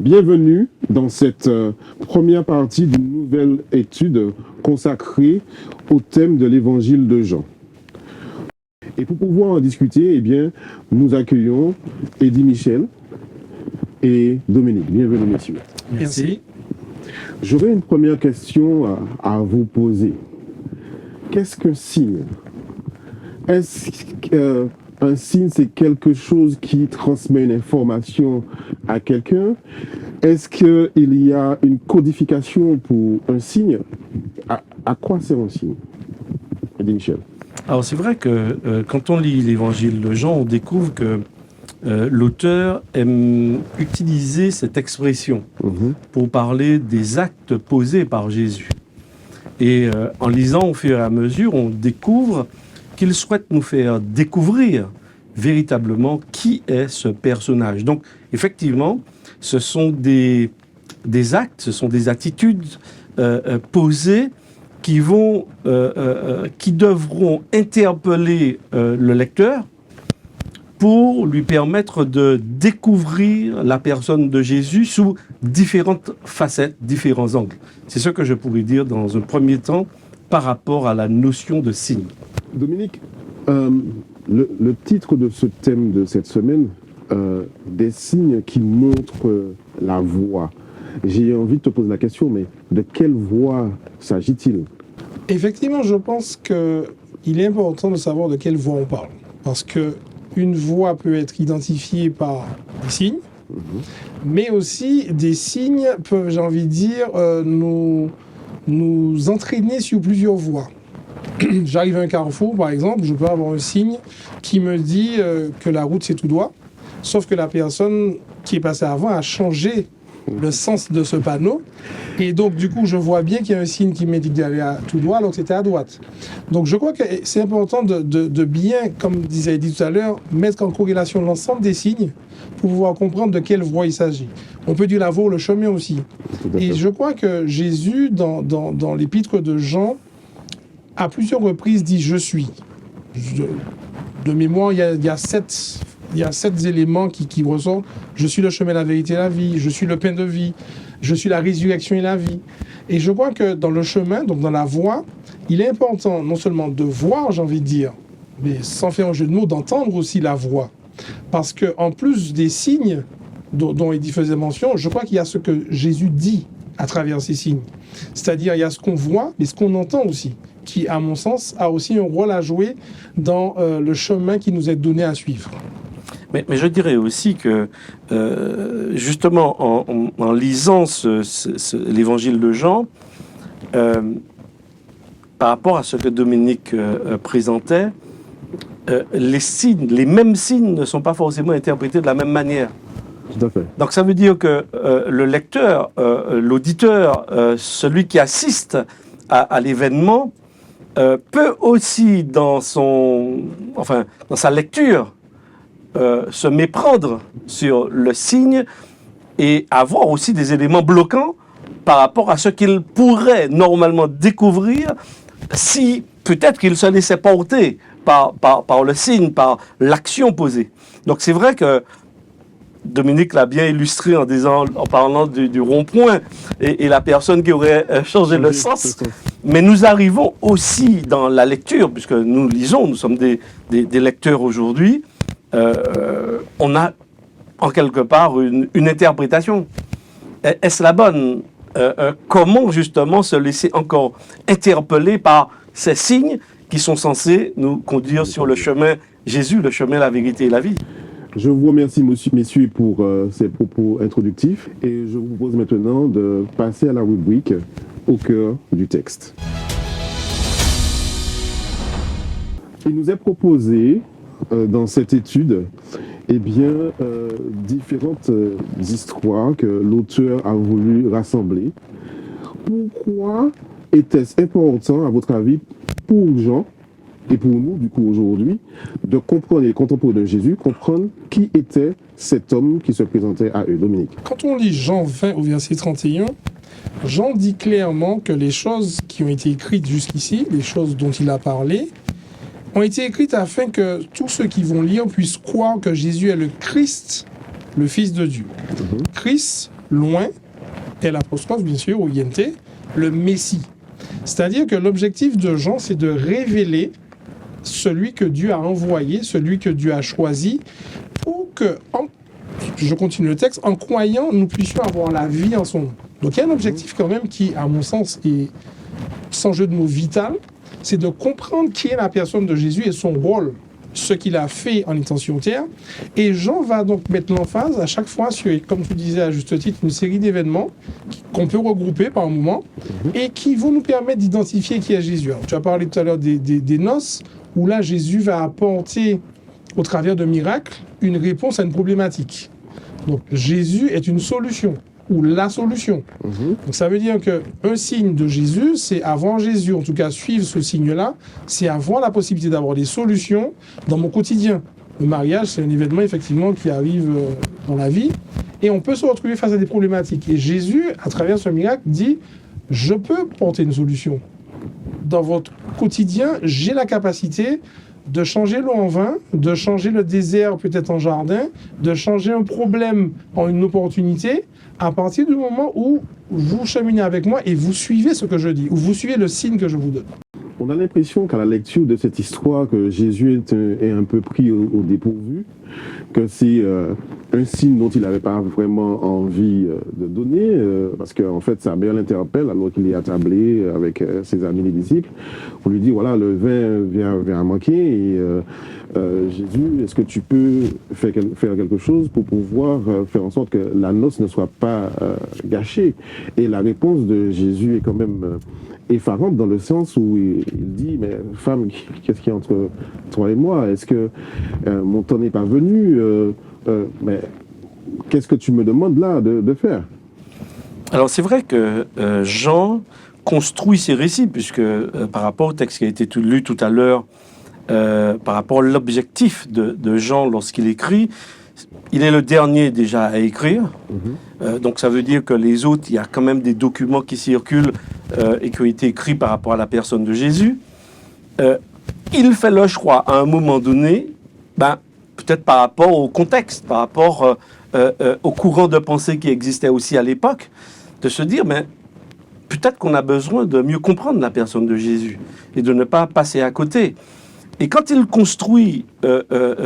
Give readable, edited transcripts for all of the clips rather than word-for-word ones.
Bienvenue dans cette première partie d'une nouvelle étude consacrée au thème de l'évangile de Jean. Et pour pouvoir en discuter, eh bien, nous accueillons Eddy Michel et Dominique. Bienvenue, messieurs. Merci. J'aurais une première question à vous poser. Qu'est-ce qu'un signe? Est-ce qu'un signe, c'est quelque chose qui transmet une information à quelqu'un? Est-ce qu'il y a une codification pour un signe? À quoi sert un signe? Eddy Michel. Alors c'est vrai que quand on lit l'évangile de Jean, on découvre que l'auteur aime utiliser cette expression pour parler des actes posés par Jésus. Et en lisant au fur et à mesure, on découvre qu'il souhaite nous faire découvrir véritablement qui est ce personnage. Donc effectivement, ce sont des actes, ce sont des attitudes posées qui devront interpeller le lecteur pour lui permettre de découvrir la personne de Jésus sous différentes facettes, différents angles. C'est ce que je pourrais dire dans un premier temps par rapport à la notion de signe. Dominique, le titre de ce thème de cette semaine, des signes qui montrent la voie. J'ai envie de te poser la question, mais de quelle voie s'agit-il? Effectivement, je pense qu'il est important de savoir de quelle voie on parle. Parce qu'une voie peut être identifiée par des signes, mais aussi des signes peuvent, j'ai envie de dire, nous entraîner sur plusieurs voies. J'arrive à un carrefour, par exemple, je peux avoir un signe qui me dit que la route c'est tout droit, sauf que la personne qui est passée avant a changé le sens de ce panneau, et donc du coup je vois bien qu'il y a un signe qui m'indique d'aller à tout droit alors que c'était à droite. Donc je crois que c'est important de bien, comme disait Eddy tout à l'heure, mettre en corrélation l'ensemble des signes pour pouvoir comprendre de quelle voie il s'agit. On peut dire la voie ou le chemin aussi. Et je crois que Jésus, dans l'épître de Jean, à plusieurs reprises dit « je suis ». De mémoire, il y a sept éléments qui ressortent. Je suis le chemin, la vérité et la vie. Je suis le pain de vie. Je suis la résurrection et la vie. Et je crois que dans le chemin, donc dans la voie, il est important non seulement de voir, j'ai envie de dire, mais sans faire un jeu de mots, d'entendre aussi la voix. Parce qu'en plus des signes dont Eddy faisait mention, je crois qu'il y a ce que Jésus dit à travers ces signes. C'est-à-dire, il y a ce qu'on voit, mais ce qu'on entend aussi, qui, à mon sens, a aussi un rôle à jouer dans le chemin qui nous est donné à suivre. Mais je dirais aussi que, justement, en lisant l'évangile de Jean, par rapport à ce que Dominique présentait, les signes, les mêmes signes ne sont pas forcément interprétés de la même manière. Tout à fait. Donc ça veut dire que le lecteur, l'auditeur, celui qui assiste à l'événement, peut aussi, dans sa lecture, se méprendre sur le signe et avoir aussi des éléments bloquants par rapport à ce qu'il pourrait normalement découvrir si peut-être qu'il se laissait porter par le signe, par l'action posée. Donc c'est vrai que Dominique l'a bien illustré en parlant du rond-point et la personne qui aurait changé le sens. Mais nous arrivons aussi dans la lecture, puisque nous lisons, nous sommes des lecteurs aujourd'hui, on a en quelque part une interprétation. Est-ce la bonne? Comment justement se laisser encore interpeller par ces signes qui sont censés nous conduire sur le chemin Jésus, le chemin, la vérité et la vie? Je vous remercie, messieurs, pour ces propos introductifs et je vous propose maintenant de passer à la rubrique au cœur du texte. Il nous est proposé dans cette étude différentes histoires que l'auteur a voulu rassembler. Pourquoi était-ce important, à votre avis, pour Jean et pour nous, du coup, aujourd'hui, de comprendre, les contemporains de Jésus, comprendre qui était cet homme qui se présentait à eux? Dominique. Quand on lit Jean 20 au verset 31, Jean dit clairement que les choses qui ont été écrites jusqu'ici, les choses dont il a parlé, ont été écrites afin que tous ceux qui vont lire puissent croire que Jésus est le Christ, le Fils de Dieu. Christ, loin, et l'apostrophe, bien sûr, ou INT, le Messie. C'est-à-dire que l'objectif de Jean, c'est de révéler celui que Dieu a envoyé, celui que Dieu a choisi, pour que, je continue le texte, en croyant, nous puissions avoir la vie en son nom. Donc il y a un objectif quand même qui, à mon sens, est, sans jeu de mots, vital, c'est de comprendre qui est la personne de Jésus et son rôle, ce qu'il a fait en étant sur terre. Et Jean va donc mettre l'emphase à chaque fois sur, comme tu disais à juste titre, une série d'événements qu'on peut regrouper par moment et qui vont nous permettre d'identifier qui est Jésus. Alors, tu as parlé tout à l'heure des noces, où là Jésus va apporter, au travers de miracles, une réponse à une problématique. Donc Jésus est une solution, ou la solution. Donc ça veut dire qu'un signe de Jésus, c'est avoir Jésus, en tout cas suivre ce signe-là, c'est avoir la possibilité d'avoir des solutions dans mon quotidien. Le mariage, c'est un événement effectivement qui arrive dans la vie, et on peut se retrouver face à des problématiques. Et Jésus, à travers ce miracle, dit « Je peux porter une solution. Dans votre quotidien, j'ai la capacité de changer l'eau en vin, de changer le désert peut-être en jardin, de changer un problème en une opportunité, à partir du moment où vous cheminez avec moi et vous suivez ce que je dis, ou vous suivez le signe que je vous donne. » On a l'impression qu'à la lecture de cette histoire, que Jésus est un peu pris au dépourvu, que c'est un signe dont il n'avait pas vraiment envie de donner, parce qu'en fait, sa mère l'interpelle alors qu'il est attablé avec ses amis les disciples. On lui dit, voilà, le vin vient à manquer, et Jésus, est-ce que tu peux faire quelque chose pour pouvoir faire en sorte que la noce ne soit pas gâchée? Et la réponse de Jésus est quand même effarante, dans le sens où il dit, mais femme, qu'est-ce qu'il y a entre toi et moi? Est-ce que mon temps n'est pas venu? Mais qu'est-ce que tu me demandes là de faire? Alors c'est vrai que Jean construit ses récits, puisque par rapport au texte qui a été lu tout à l'heure, par rapport à l'objectif de Jean lorsqu'il écrit, il est le dernier déjà à écrire. Donc ça veut dire que les autres, il y a quand même des documents qui circulent et qui ont été écrits par rapport à la personne de Jésus. Il fait le choix à un moment donné, peut-être par rapport au contexte, par rapport au courant de pensée qui existait aussi à l'époque, de se dire, mais peut-être qu'on a besoin de mieux comprendre la personne de Jésus et de ne pas passer à côté. Et quand il construit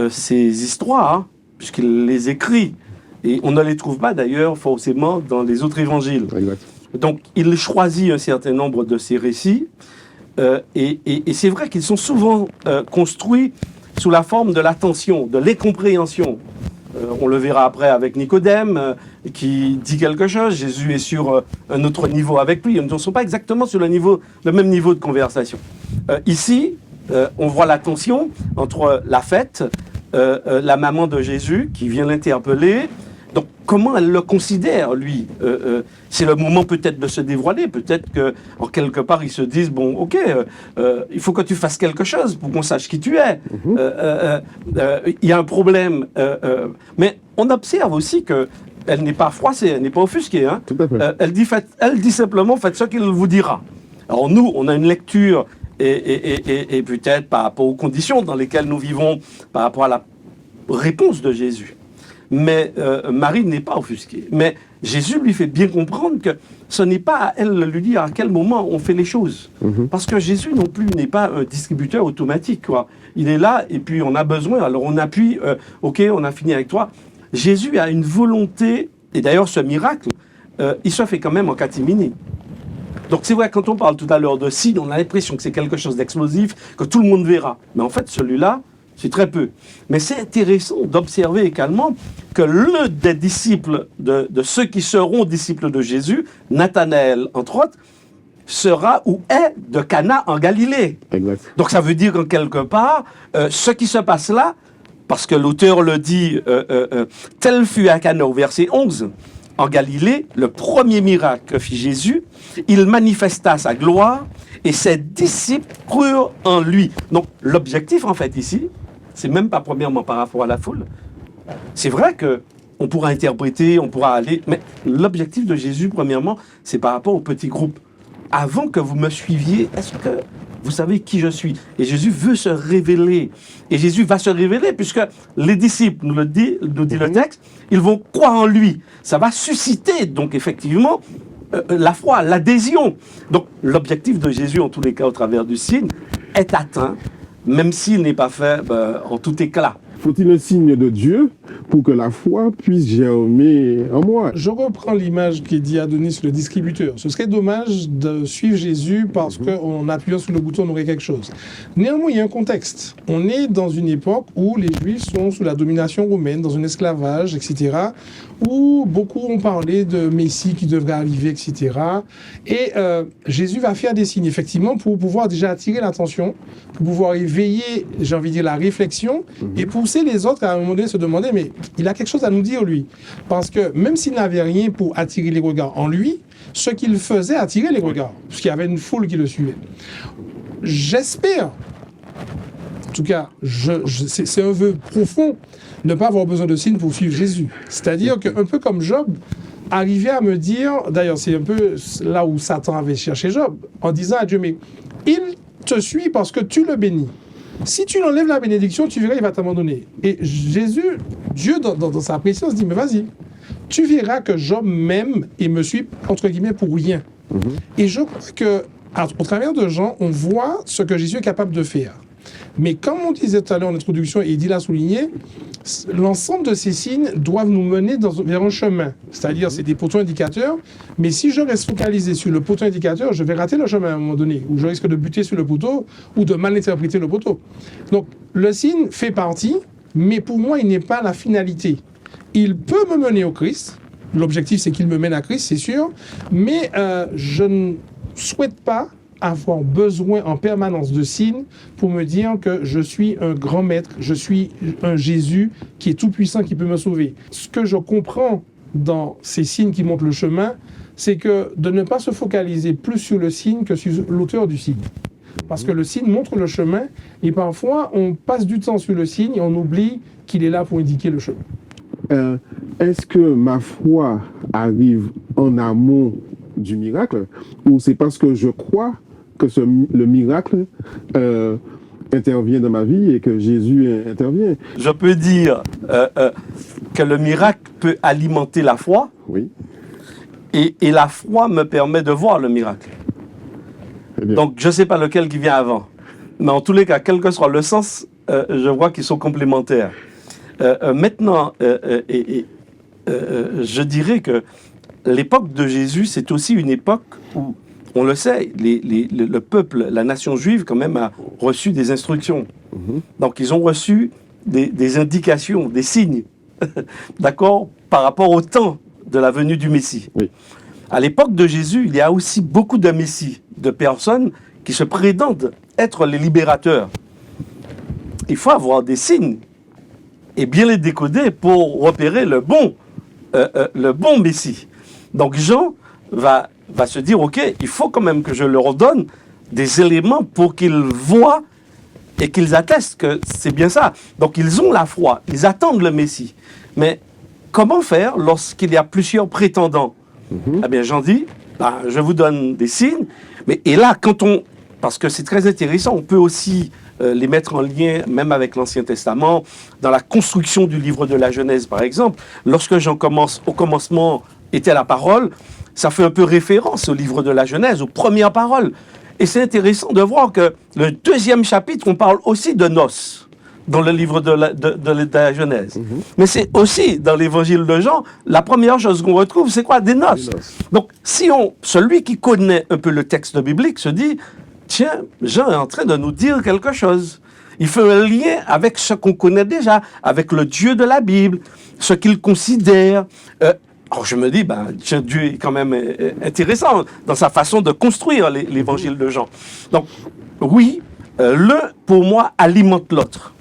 ces histoires, puisqu'il les écrit, et on ne les trouve pas d'ailleurs forcément dans les autres évangiles. Exact. Donc il choisit un certain nombre de ces récits, et c'est vrai qu'ils sont souvent construits sous la forme de l'attention, de l'incompréhension. On le verra après avec Nicodème, qui dit quelque chose. Jésus est sur un autre niveau avec lui. Ils ne sont pas exactement sur le même niveau de conversation. Ici, on voit la tension entre la fête, la maman de Jésus qui vient l'interpeller. Donc, comment elle le considère, lui? C'est le moment peut-être de se dévoiler. Peut-être qu'en quelque part, ils se disent, bon, ok, il faut que tu fasses quelque chose pour qu'on sache qui tu es. Il y a un problème. Mais on observe aussi qu'elle n'est pas froissée, elle n'est pas offusquée. Hein. Tout à fait. Elle dit simplement, faites ce qu'il vous dira. Alors nous, on a une lecture, et peut-être par rapport aux conditions dans lesquelles nous vivons, par rapport à la réponse de Jésus. Mais Marie n'est pas offusquée. Mais Jésus lui fait bien comprendre que ce n'est pas à elle de lui dire à quel moment on fait les choses. Parce que Jésus non plus n'est pas un distributeur automatique, quoi. Il est là et puis on a besoin, alors on appuie, ok, on a fini avec toi. Jésus a une volonté, et d'ailleurs ce miracle, il se fait quand même en catimini. Donc c'est vrai, quand on parle tout à l'heure de signe, on a l'impression que c'est quelque chose d'explosif, que tout le monde verra. Mais en fait, celui-là, c'est très peu. Mais c'est intéressant d'observer également que l'un des disciples, de ceux qui seront disciples de Jésus, Nathanaël, entre autres, sera ou est de Cana en Galilée. Exact. Donc ça veut dire qu'en quelque part, ce qui se passe là, parce que l'auteur le dit, tel fut à Cana au verset 11, en Galilée, le premier miracle que fit Jésus, il manifesta sa gloire et ses disciples crurent en lui. Donc l'objectif en fait ici, c'est même pas premièrement par rapport à la foule. C'est vrai que on pourra interpréter, on pourra aller, mais l'objectif de Jésus premièrement, c'est par rapport au petit groupe. Avant que vous me suiviez, est-ce que vous savez qui je suis. Et Jésus veut se révéler. Et Jésus va se révéler puisque les disciples, nous dit le texte, ils vont croire en lui. Ça va susciter, donc effectivement, la foi, l'adhésion. Donc l'objectif de Jésus, en tous les cas, au travers du signe, est atteint, même s'il n'est pas fait en tout éclat. Faut-il un signe de Dieu pour que la foi puisse germer en moi? Je reprends l'image qui dit Adonis, le distributeur. Ce serait dommage de suivre Jésus parce qu'en appuyant sur le bouton, on aurait quelque chose. Néanmoins, il y a un contexte. On est dans une époque où les Juifs sont sous la domination romaine, dans un esclavage, etc., où beaucoup ont parlé de Messie qui devrait arriver, etc. Et Jésus va faire des signes, effectivement, pour pouvoir déjà attirer l'attention, pour pouvoir éveiller, j'ai envie de dire, la réflexion, et pousser les autres à un moment donné se demander, mais il a quelque chose à nous dire, lui. Parce que même s'il n'avait rien pour attirer les regards en lui, ce qu'il faisait attirait les regards, puisqu'il y avait une foule qui le suivait. J'espère, en tout cas, c'est un vœu profond, ne pas avoir besoin de signes pour suivre Jésus. C'est-à-dire qu'un peu comme Job, arriver à me dire, d'ailleurs c'est un peu là où Satan avait cherché Job, en disant à Dieu, mais il te suit parce que tu le bénis. Si tu enlèves la bénédiction, tu verras, il va t'abandonner. Et Jésus, Dieu dans sa préscience dit, mais vas-y, tu verras que Job m'aime et me suit, entre guillemets, pour rien. Et je crois que, au travers de Jean, on voit ce que Jésus est capable de faire. Mais comme on disait tout à l'heure en introduction, et Edith l'a souligné, l'ensemble de ces signes doivent nous mener vers un chemin. C'est-à-dire, c'est des poteaux indicateurs, mais si je reste focalisé sur le poteau indicateur, je vais rater le chemin à un moment donné, ou je risque de buter sur le poteau, ou de mal interpréter le poteau. Donc, le signe fait partie, mais pour moi, il n'est pas la finalité. Il peut me mener au Christ. L'objectif, c'est qu'il me mène à Christ, c'est sûr, mais je ne souhaite pas avoir besoin en permanence de signes pour me dire que je suis un grand maître, je suis un Jésus qui est tout puissant, qui peut me sauver. Ce que je comprends dans ces signes qui montrent le chemin, c'est que de ne pas se focaliser plus sur le signe que sur l'auteur du signe. Parce que le signe montre le chemin et parfois on passe du temps sur le signe et on oublie qu'il est là pour indiquer le chemin. Est-ce que ma foi arrive en amont du miracle ou c'est parce que je crois que le miracle intervient dans ma vie et que Jésus intervient? Je peux dire que le miracle peut alimenter la foi. Oui. Et la foi me permet de voir le miracle. Donc, je ne sais pas lequel qui vient avant. Mais en tous les cas, quel que soit le sens, je vois qu'ils sont complémentaires. Maintenant, je dirais que l'époque de Jésus, c'est aussi une époque où, on le sait, le peuple, la nation juive, quand même, a reçu des instructions. Donc, ils ont reçu des indications, des signes, d'accord, par rapport au temps de la venue du Messie. Oui. À l'époque de Jésus, il y a aussi beaucoup de Messies, de personnes qui se prétendent être les libérateurs. Il faut avoir des signes et bien les décoder pour repérer le bon Messie. Donc Jean va se dire, ok, il faut quand même que je leur donne des éléments pour qu'ils voient et qu'ils attestent que c'est bien ça. Donc ils ont la foi, ils attendent le Messie. Mais comment faire lorsqu'il y a plusieurs prétendants? Eh bien Jean dit, je vous donne des signes. Et là, parce que c'est très intéressant, on peut aussi les mettre en lien même avec l'Ancien Testament, dans la construction du livre de la Genèse par exemple. Lorsque Jean commence, au commencement était la parole, ça fait un peu référence au livre de la Genèse, aux premières paroles. Et c'est intéressant de voir que le 2e chapitre, on parle aussi de noces dans le livre de la Genèse. Mais c'est aussi dans l'évangile de Jean, la première chose qu'on retrouve, c'est quoi? Des noces. Donc, celui qui connaît un peu le texte biblique se dit, tiens, Jean est en train de nous dire quelque chose. Il fait un lien avec ce qu'on connaît déjà, avec le Dieu de la Bible, ce qu'il considère. Alors je me dis, Dieu est quand même intéressant dans sa façon de construire l'évangile de Jean. Donc, oui, l'un, pour moi, alimente l'autre.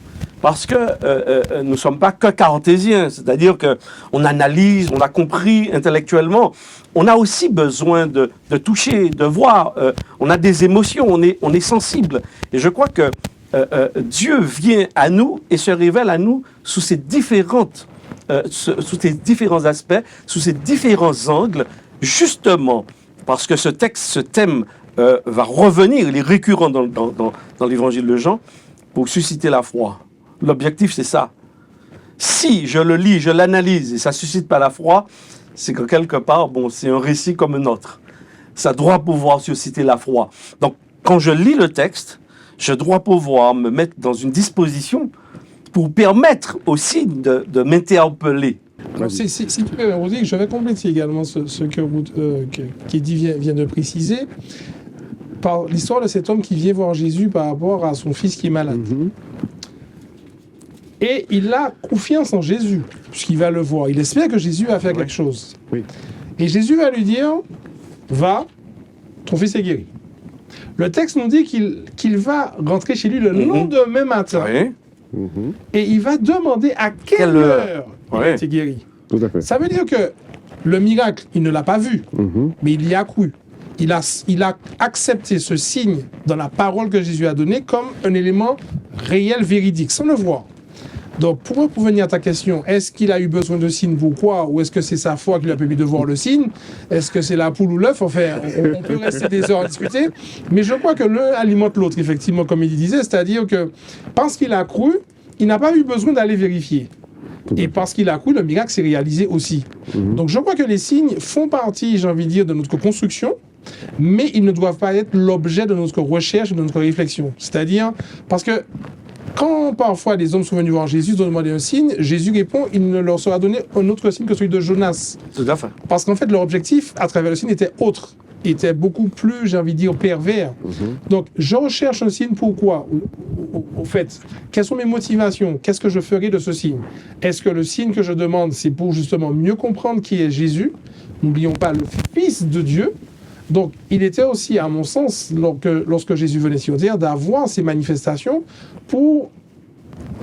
Parce que nous ne sommes pas que cartésiens, c'est-à-dire qu'on analyse, on a compris intellectuellement. On a aussi besoin de toucher, de voir. On a des émotions, on est sensible. Et je crois que Dieu vient à nous et se révèle à nous sous ces différents aspects, sous ces différents angles, justement parce que ce thème va revenir, il est récurrent dans l'évangile de Jean, pour susciter la foi. L'objectif, c'est ça. Si je le lis, je l'analyse et ça ne suscite pas la foi, c'est que quelque part, bon, c'est un récit comme un autre. Ça doit pouvoir susciter la foi. Donc, quand je lis le texte, je dois pouvoir me mettre dans une disposition pour permettre aussi de m'interpeller. Alors, si tu peux, Rosique, je vais compléter également ce que Eddie vient de préciser par l'histoire de cet homme qui vient voir Jésus par rapport à son fils qui est malade. Et il a confiance en Jésus, puisqu'il va le voir. Il espère que Jésus va faire quelque chose. Oui. Et Jésus va lui dire, va, ton fils est guéri. Le texte nous dit qu'il va rentrer chez lui le lendemain matin. Oui. Et il va demander à quelle heure il a été guéri. Tout à fait. Ça veut dire que le miracle, il ne l'a pas vu, mais il y a cru. Il a accepté ce signe dans la parole que Jésus a donnée comme un élément réel, véridique, sans le voir. Donc, pour revenir à ta question, est-ce qu'il a eu besoin de signes? Pourquoi? Ou est-ce que c'est sa foi qui lui a permis de voir le signe? Est-ce que c'est la poule ou l'œuf? Enfin, on peut rester des heures à discuter. Mais je crois que l'un alimente l'autre, effectivement, comme il disait. C'est-à-dire que parce qu'il a cru, il n'a pas eu besoin d'aller vérifier. Et parce qu'il a cru, le miracle s'est réalisé aussi. Donc, je crois que les signes font partie, j'ai envie de dire, de notre construction, mais ils ne doivent pas être l'objet de notre recherche, de notre réflexion. C'est-à-dire, parce que quand parfois les hommes sont venus voir Jésus, ils ont demandé un signe, Jésus répond, il ne leur sera donné un autre signe que celui de Jonas. Tout à fait. Parce qu'en fait, leur objectif, à travers le signe, était autre, était beaucoup plus, j'ai envie de dire, pervers. Donc, je recherche un signe, pourquoi? Au fait, quelles sont mes motivations? Qu'est-ce que je ferai de ce signe? Est-ce que le signe que je demande, c'est pour justement mieux comprendre qui est Jésus? N'oublions pas le Fils de Dieu. Donc, il était aussi, à mon sens, lorsque Jésus venait sur terre, d'avoir ces manifestations pour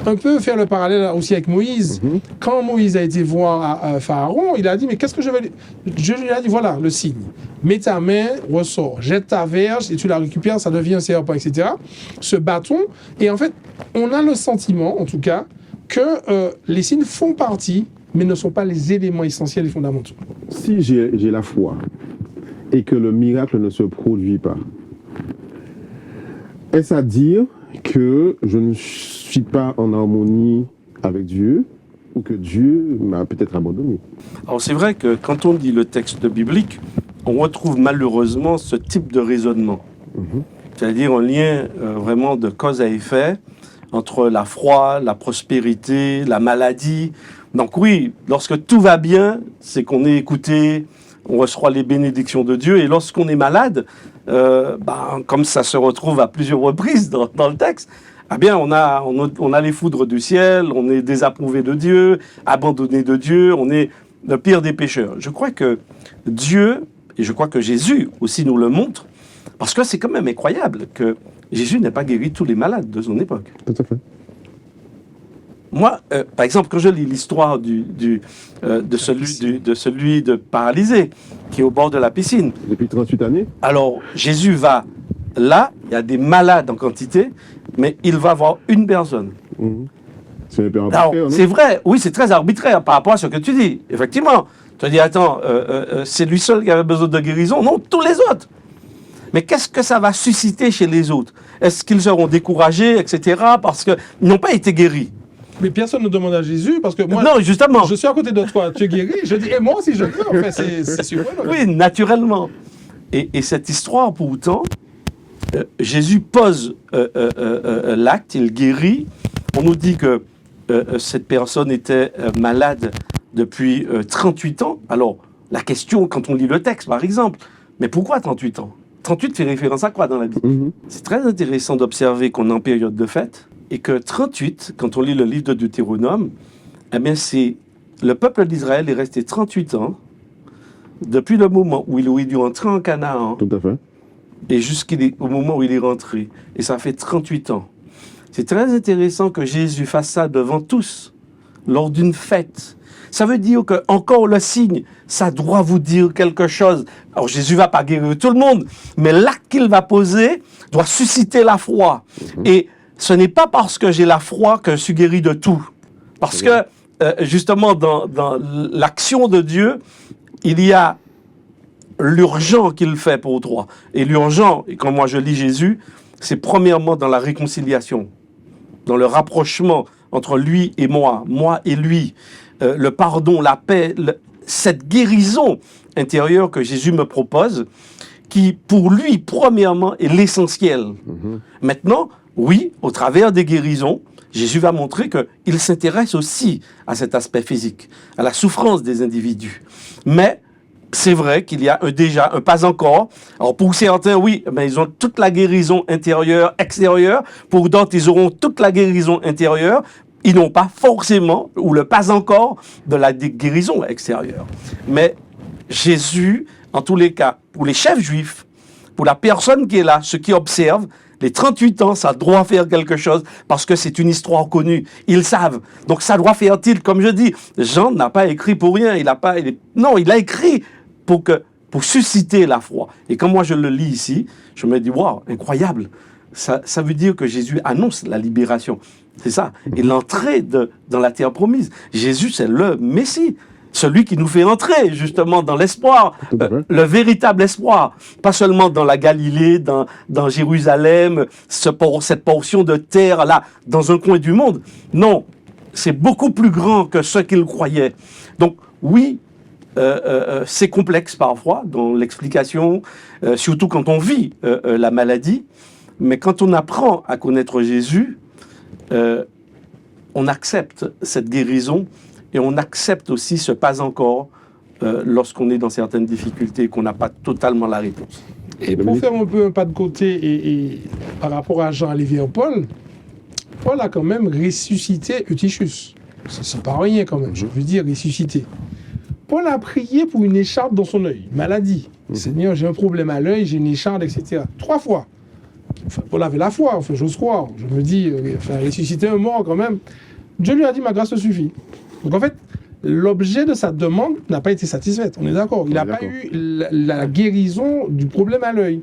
un peu faire le parallèle aussi avec Moïse. Quand Moïse a été voir Pharaon, il a dit, mais qu'est-ce que je vais... Dieu lui a dit, voilà, le signe. Mets ta main, ressort, jette ta verge et tu la récupères, ça devient un serpent, etc. Ce bâton, et en fait, on a le sentiment, en tout cas, que les signes font partie, mais ne sont pas les éléments essentiels et fondamentaux. Si j'ai la foi et que le miracle ne se produit pas, est-ce à dire que je ne suis pas en harmonie avec Dieu ou que Dieu m'a peut-être abandonné? Alors c'est vrai que quand on lit le texte biblique, on retrouve malheureusement ce type de raisonnement. C'est-à-dire un lien vraiment de cause à effet entre la foi, la prospérité, la maladie. Donc oui, lorsque tout va bien, c'est qu'on est écouté, on reçoit les bénédictions de Dieu. Et lorsqu'on est malade, comme ça se retrouve à plusieurs reprises dans le texte, eh bien, on a les foudres du ciel, on est désapprouvé de Dieu, abandonné de Dieu, on est le pire des pécheurs. Je crois que Dieu, et je crois que Jésus aussi nous le montre, parce que c'est quand même incroyable que Jésus n'ait pas guéri tous les malades de son époque. Tout à fait. Moi, par exemple, quand je lis l'histoire de celui de paralysé qui est au bord de la piscine. Depuis 38 années. Alors, Jésus va là, il y a des malades en quantité, mais il va voir une personne. C'est un peu arbitraire, non? C'est vrai, oui, c'est très arbitraire par rapport à ce que tu dis. Effectivement, tu dis, attends, c'est lui seul qui avait besoin de guérison? Non, tous les autres. Mais qu'est-ce que ça va susciter chez les autres? Est-ce qu'ils seront découragés, etc., parce qu'ils n'ont pas été guéris? Mais personne ne demande à Jésus, parce que moi, non, justement. Je suis à côté de toi, tu es guéri, je dis, et moi aussi je peux, en fait, c'est surprenant. Oui, naturellement. Et cette histoire, pour autant, Jésus pose l'acte, il guérit. On nous dit que cette personne était malade depuis 38 ans. Alors, la question, quand on lit le texte, par exemple, mais pourquoi 38 ans? 38 fait référence à quoi dans la Bible? C'est très intéressant d'observer qu'on est en période de fête, et que 38, quand on lit le livre de Deutéronome, eh bien c'est le peuple d'Israël est resté 38 ans, depuis le moment où il aurait dû entrer en Canaan, Tout à fait. et jusqu'au moment où il est rentré. Et ça fait 38 ans. C'est très intéressant que Jésus fasse ça devant tous, lors d'une fête. Ça veut dire que, encore le signe, ça doit vous dire quelque chose. Alors Jésus ne va pas guérir tout le monde, mais l'acte qu'il va poser doit susciter la foi. Et ce n'est pas parce que j'ai la foi que je suis guéri de tout. Parce que, justement, dans l'action de Dieu, il y a l'urgent qu'il fait pour toi. Et l'urgent, et quand moi je lis Jésus, c'est premièrement dans la réconciliation, dans le rapprochement entre lui et moi et lui, le pardon, la paix, cette guérison intérieure que Jésus me propose, qui pour lui, premièrement, est l'essentiel. Maintenant, oui, au travers des guérisons, Jésus va montrer qu'il s'intéresse aussi à cet aspect physique, à la souffrance des individus. Mais c'est vrai qu'il y a déjà un pas encore. Alors pour certains, oui, mais ils ont toute la guérison intérieure, extérieure. Pour d'autres, ils auront toute la guérison intérieure. Ils n'ont pas forcément, ou le pas encore, de la guérison extérieure. Mais Jésus, en tous les cas, pour les chefs juifs, pour la personne qui est là, ceux qui observent, les 38 ans, ça doit faire quelque chose parce que c'est une histoire connue. Ils savent. Donc ça doit faire tilt. Comme je dis, Jean n'a pas écrit pour rien. Il a écrit pour susciter la foi. Et quand moi je le lis ici, je me dis, waouh, incroyable. Ça veut dire que Jésus annonce la libération. C'est ça. Et l'entrée dans la terre promise. Jésus, c'est le Messie. Celui qui nous fait entrer justement dans l'espoir, le véritable espoir. Pas seulement dans la Galilée, dans Jérusalem, cette portion de terre là, dans un coin du monde. Non, c'est beaucoup plus grand que ce qu'il croyait. Donc oui, c'est complexe parfois dans l'explication, surtout quand on vit la maladie. Mais quand on apprend à connaître Jésus, on accepte cette guérison. Et on accepte aussi ce pas encore lorsqu'on est dans certaines difficultés et qu'on n'a pas totalement la réponse. Et pour faire un peu un pas de côté et par rapport à Jean aller vers Paul, Paul a quand même ressuscité Eutychus. C'est pas rien quand même, je veux dire ressuscité. Paul a prié pour une écharpe dans son œil, maladie. Seigneur, j'ai un problème à l'œil, j'ai une écharpe, etc. 3 fois. Enfin, Paul avait la foi, enfin, j'ose croire. Je me dis, ressusciter un mort quand même. Dieu lui a dit, ma grâce te suffit. Donc en fait, l'objet de sa demande n'a pas été satisfait, on est d'accord. Il n'a pas eu la guérison du problème à l'œil.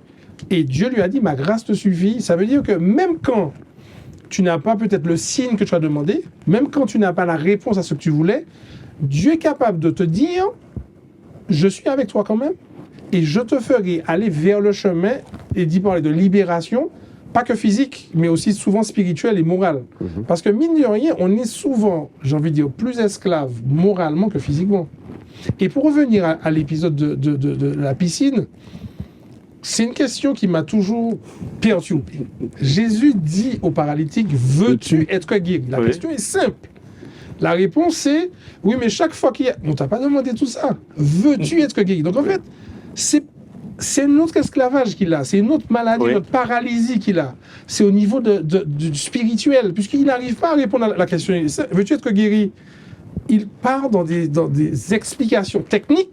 Et Dieu lui a dit, ma grâce te suffit. Ça veut dire que même quand tu n'as pas peut-être le signe que tu as demandé, même quand tu n'as pas la réponse à ce que tu voulais, Dieu est capable de te dire, je suis avec toi quand même, et je te ferai aller vers le chemin, et d'y parler de libération, pas que physique, mais aussi souvent spirituel et moral. Parce que mine de rien, on est souvent, j'ai envie de dire, plus esclave moralement que physiquement. Et pour revenir à l'épisode de la piscine, c'est une question qui m'a toujours perturbé. Jésus dit au paralytique, veux-tu être guéri? La question est simple. La réponse est, oui, mais chaque fois qu'il y a... On t'a pas demandé tout ça. Veux-tu être guéri? Donc en fait, c'est notre esclavage qu'il a, c'est une autre maladie, notre paralysie qu'il a. C'est au niveau du spirituel, puisqu'il n'arrive pas à répondre à la question. Veux-tu être guéri? Il part dans des explications techniques.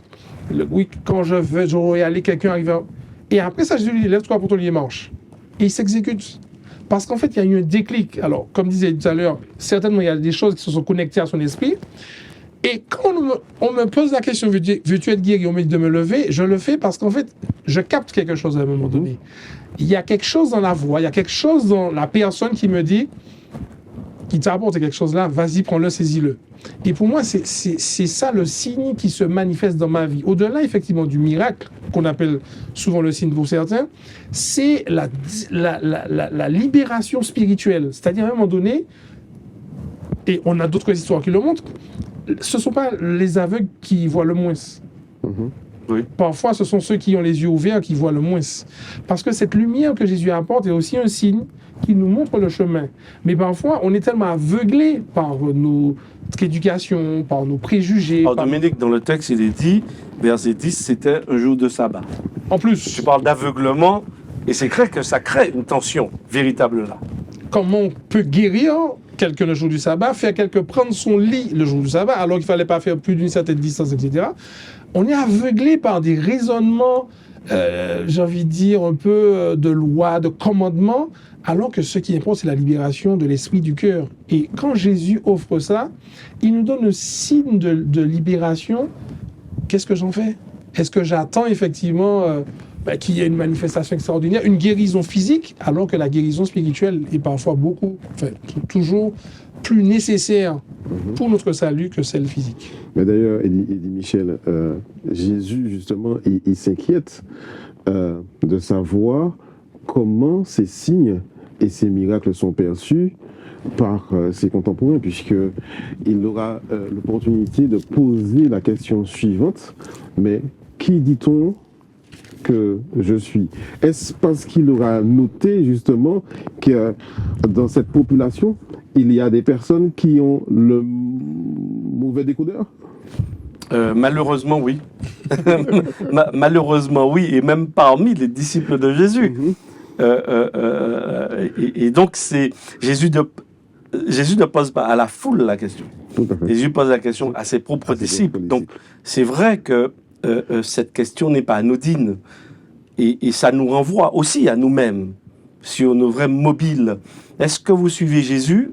Oui, quand je vais aller, quelqu'un arrive à... Et après ça, je lui dis, lève-toi pour ton lit et marche. Et il s'exécute. Parce qu'en fait, il y a eu un déclic. Alors, comme disait tout à l'heure, certainement, il y a des choses qui se sont connectées à son esprit. Et quand on me pose la question, veux-tu être guéri, on me dit de me lever, je le fais parce qu'en fait, je capte quelque chose à un moment donné. Il y a quelque chose dans la voix, il y a quelque chose dans la personne qui me dit, qui t'apporte quelque chose là, vas-y, prends-le, saisis-le. Et pour moi, c'est ça le signe qui se manifeste dans ma vie. Au-delà, effectivement, du miracle, qu'on appelle souvent le signe pour certains, c'est la libération spirituelle. C'est-à-dire, à un moment donné, et on a d'autres histoires qui le montrent, ce ne sont pas les aveugles qui voient le moins. Oui. Parfois, ce sont ceux qui ont les yeux ouverts qui voient le moins. Parce que cette lumière que Jésus apporte est aussi un signe qui nous montre le chemin. Mais parfois, on est tellement aveuglé par notre éducation, par nos préjugés. Alors, Dominique, dans le texte, il est dit, verset 10, c'était un jour de sabbat. En plus, Tu parles d'aveuglement, et c'est vrai que ça crée une tension véritable là. comment on peut guérir quelqu'un le jour du sabbat, faire quelqu'un prendre son lit le jour du sabbat, alors qu'il ne fallait pas faire plus d'une certaine distance, etc. On est aveuglé par des raisonnements, j'ai envie de dire, un peu de loi, de commandement, alors que ce qui importe, c'est la libération de l'esprit du cœur. Et quand Jésus offre ça, il nous donne un signe de libération. Qu'est-ce que j'en fais? Est-ce que j'attends effectivement qu'il y ait une manifestation extraordinaire, une guérison physique, alors que la guérison spirituelle est parfois toujours plus nécessaire pour notre salut que celle physique. Mais d'ailleurs, Eddie Michel, Jésus, justement, il s'inquiète de savoir comment ces signes et ces miracles sont perçus par ses contemporains, puisqu'il aura l'opportunité de poser la question suivante, mais qui dit-on que je suis? Est-ce parce qu'il aura noté justement que dans cette population, il y a des personnes qui ont le mauvais décodeur? Malheureusement, oui. Malheureusement, oui, et même parmi les disciples de Jésus. Et donc, Jésus ne pose pas à la foule la question. Jésus pose la question à ses propres disciples. Donc, c'est vrai que cette question n'est pas anodine. Et ça nous renvoie aussi à nous-mêmes, sur nos vrais mobiles. Est-ce que vous suivez Jésus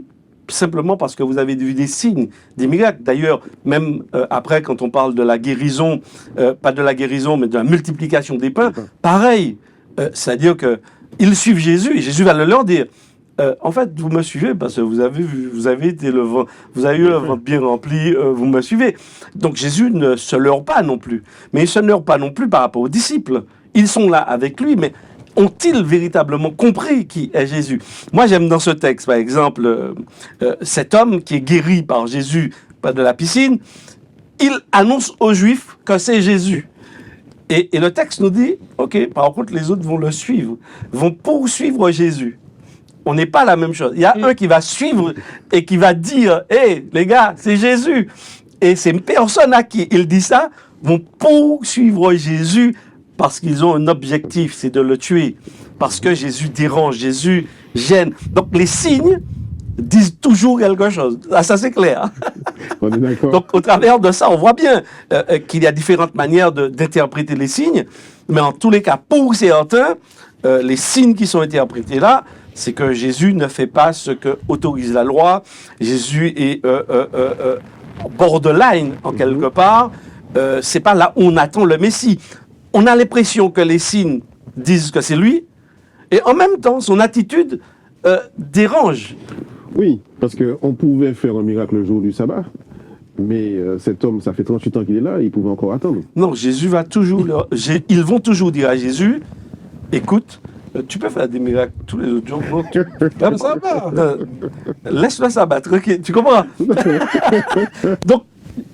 simplement parce que vous avez vu des signes, des miracles? D'ailleurs, même après, quand on parle de la guérison, pas de la guérison, mais de la multiplication des pains, pareil. C'est-à-dire qu'ils suivent Jésus, et Jésus va leur dire, en fait, vous me suivez parce que vous avez eu le ventre bien rempli, vous me suivez. Donc Jésus ne se leurre pas non plus. Mais il ne se leurre pas non plus par rapport aux disciples. Ils sont là avec lui, mais ont-ils véritablement compris qui est Jésus? Moi, j'aime dans ce texte, par exemple, cet homme qui est guéri par Jésus de la piscine, il annonce aux Juifs que c'est Jésus. Et le texte nous dit, ok, par contre, les autres vont le suivre, vont poursuivre Jésus. On n'est pas la même chose. Il y a un qui va suivre et qui va dire, hé, les gars, c'est Jésus. Et ces personnes à qui il dit ça vont poursuivre Jésus parce qu'ils ont un objectif, c'est de le tuer. Parce que Jésus dérange, Jésus gêne. Donc les signes disent toujours quelque chose. Ah, ça, c'est clair. On est d'accord. Donc au travers de ça, on voit bien qu'il y a différentes manières d'interpréter les signes. Mais en tous les cas, pour certains, les signes qui sont interprétés là, c'est que Jésus ne fait pas ce que autorise la loi. Jésus est borderline, en quelque part. C'est pas là où on attend le Messie. On a l'impression que les signes disent que c'est lui, et en même temps, son attitude dérange. Oui, parce qu'on pouvait faire un miracle le jour du sabbat, mais cet homme, ça fait 38 ans qu'il est là, il pouvait encore attendre. Non, Jésus va toujours... ils vont toujours dire à Jésus, écoute, tu peux faire des miracles tous les autres jours. Comme ça va. Laisse-le sabbat, tranquille. Tu comprends? Donc,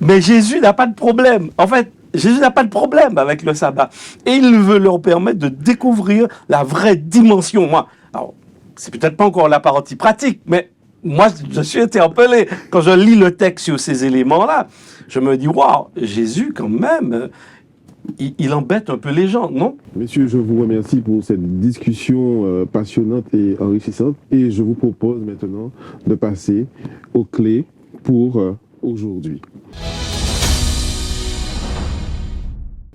mais Jésus n'a pas de problème. En fait, Jésus n'a pas de problème avec le sabbat. Et il veut leur permettre de découvrir la vraie dimension. Moi, alors, c'est peut-être pas encore la partie pratique, mais moi, je suis interpellé. Quand je lis le texte sur ces éléments-là, je me dis, waouh, Jésus, quand même... Il embête un peu les gens, non? Messieurs, je vous remercie pour cette discussion passionnante et enrichissante. Et je vous propose maintenant de passer aux clés pour aujourd'hui.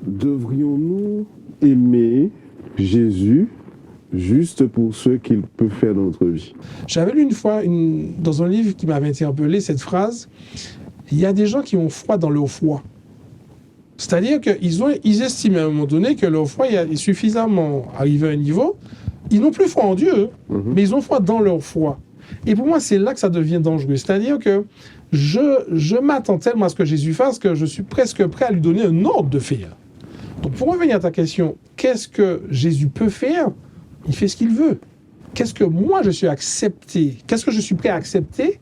Devrions-nous aimer Jésus juste pour ce qu'il peut faire dans notre vie? J'avais lu une fois, dans un livre qui m'avait interpellé, cette phrase, il y a des gens qui ont froid dans leur foi. C'est-à-dire qu'ils estiment à un moment donné que leur foi est suffisamment arrivé à un niveau, ils n'ont plus foi en Dieu, mais ils ont foi dans leur foi. Et pour moi, c'est là que ça devient dangereux. C'est-à-dire que je m'attends tellement à ce que Jésus fasse que je suis presque prêt à lui donner un ordre de faire. Donc pour revenir à ta question, qu'est-ce que Jésus peut faire? Il fait ce qu'il veut. Qu'est-ce que moi je suis accepté? Qu'est-ce que je suis prêt à accepter?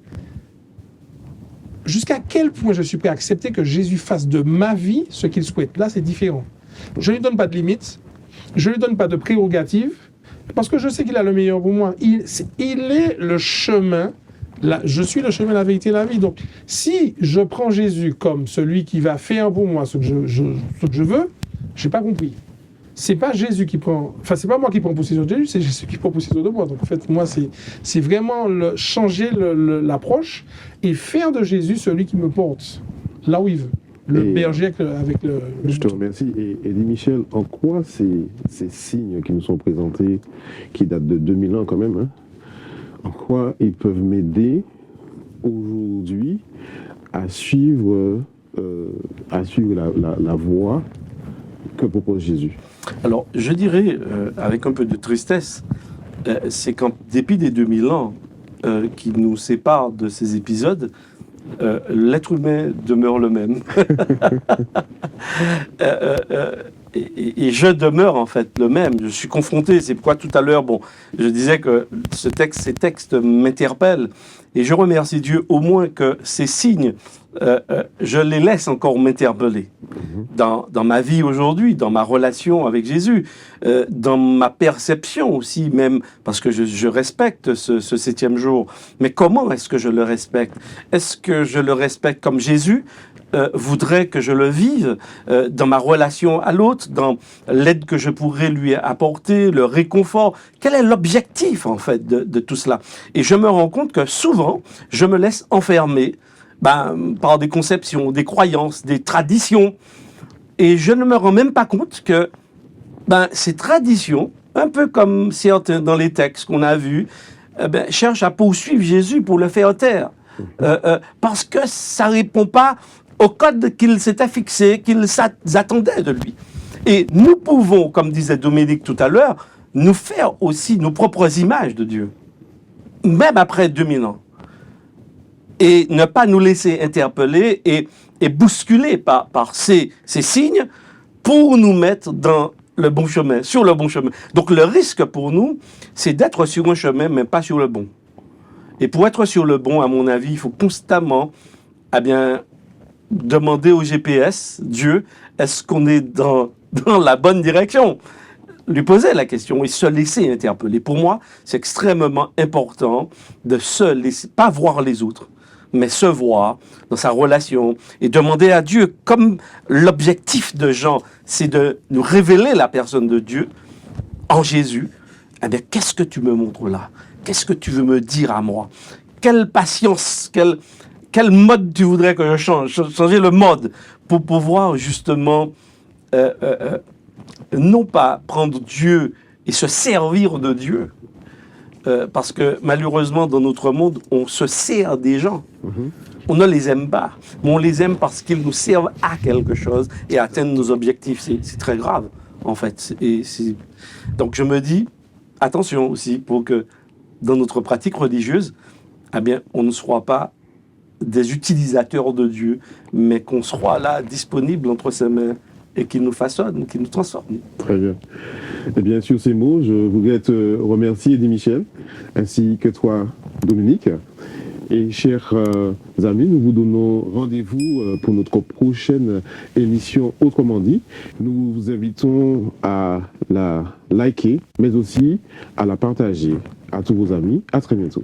Jusqu'à quel point je suis prêt à accepter que Jésus fasse de ma vie ce qu'il souhaite? Là, c'est différent. Je ne lui donne pas de limites, je ne lui donne pas de prérogatives, parce que je sais qu'il a le meilleur pour moi. Il est le chemin, je suis le chemin, la vérité et la vie. Donc, si je prends Jésus comme celui qui va faire pour moi ce que je veux, je n'ai pas compris. C'est pas Jésus qui prend, enfin c'est pas moi qui prends possession de Jésus, c'est Jésus qui prend possession de moi. Donc en fait moi c'est vraiment changer l'approche et faire de Jésus celui qui me porte là où il veut. Le berger avec le Je te remercie. Et Eddie Michel, en quoi ces signes qui nous sont présentés, qui datent de 2000 ans quand même, hein, en quoi ils peuvent m'aider aujourd'hui à suivre la voie que propose Jésus? Alors, je dirais, avec un peu de tristesse, c'est qu'en dépit des 2000 ans qui nous séparent de ces épisodes, l'être humain demeure le même. Et je demeure en fait le même. Je suis confronté. C'est pourquoi tout à l'heure, je disais que ces textes m'interpellent. Et je remercie Dieu au moins que ces signes, je les laisse encore m'interpeller dans ma vie aujourd'hui, dans ma relation avec Jésus, dans ma perception aussi, même parce que je respecte ce 7e jour. Mais comment est-ce que je le respecte? Est-ce que je le respecte comme Jésus voudrait que je le vive dans ma relation à l'autre, dans l'aide que je pourrais lui apporter, le réconfort? Quel est l'objectif en fait de tout cela? Et je me rends compte que souvent, je me laisse enfermer par des conceptions, des croyances, des traditions. Et je ne me rends même pas compte que ces traditions, un peu comme certains dans les textes qu'on a vus, cherchent à poursuivre Jésus pour le faire taire. Parce que ça ne répond pas au code qu'il s'était fixé, qu'ils attendaient de lui. Et nous pouvons, comme disait Dominique tout à l'heure, nous faire aussi nos propres images de Dieu, même après 2000 ans. Et ne pas nous laisser interpeller et bousculer par ces signes pour nous mettre dans le bon chemin, sur le bon chemin. Donc le risque pour nous, c'est d'être sur un chemin, mais pas sur le bon. Et pour être sur le bon, à mon avis, il faut constamment demander au GPS, Dieu, est-ce qu'on est dans la bonne direction? Lui poser la question et se laisser interpeller. Pour moi, c'est extrêmement important de se laisser, pas voir les autres, mais se voir dans sa relation et demander à Dieu, comme l'objectif de Jean, c'est de nous révéler la personne de Dieu en Jésus. Qu'est-ce que tu me montres là? Qu'est-ce que tu veux me dire à moi? Quelle patience, quel mode tu voudrais que je change? Changer le mode pour pouvoir justement non pas prendre Dieu et se servir de Dieu, parce que malheureusement dans notre monde, on se sert des gens. On ne les aime pas, mais on les aime parce qu'ils nous servent à quelque chose et atteignent nos objectifs. C'est très grave, en fait. Donc je me dis, attention aussi, pour que dans notre pratique religieuse, on ne soit pas des utilisateurs de Dieu, mais qu'on soit là, disponible entre ses mains, et qu'il nous façonne, qu'il nous transforme. Très bien. Et bien, sur ces mots, je voudrais te remercier, Eddie Michel, ainsi que toi, Dominique. Et chers amis, nous vous donnons rendez-vous pour notre prochaine émission Autrement dit. Nous vous invitons à la liker, mais aussi à la partager à tous vos amis. À très bientôt.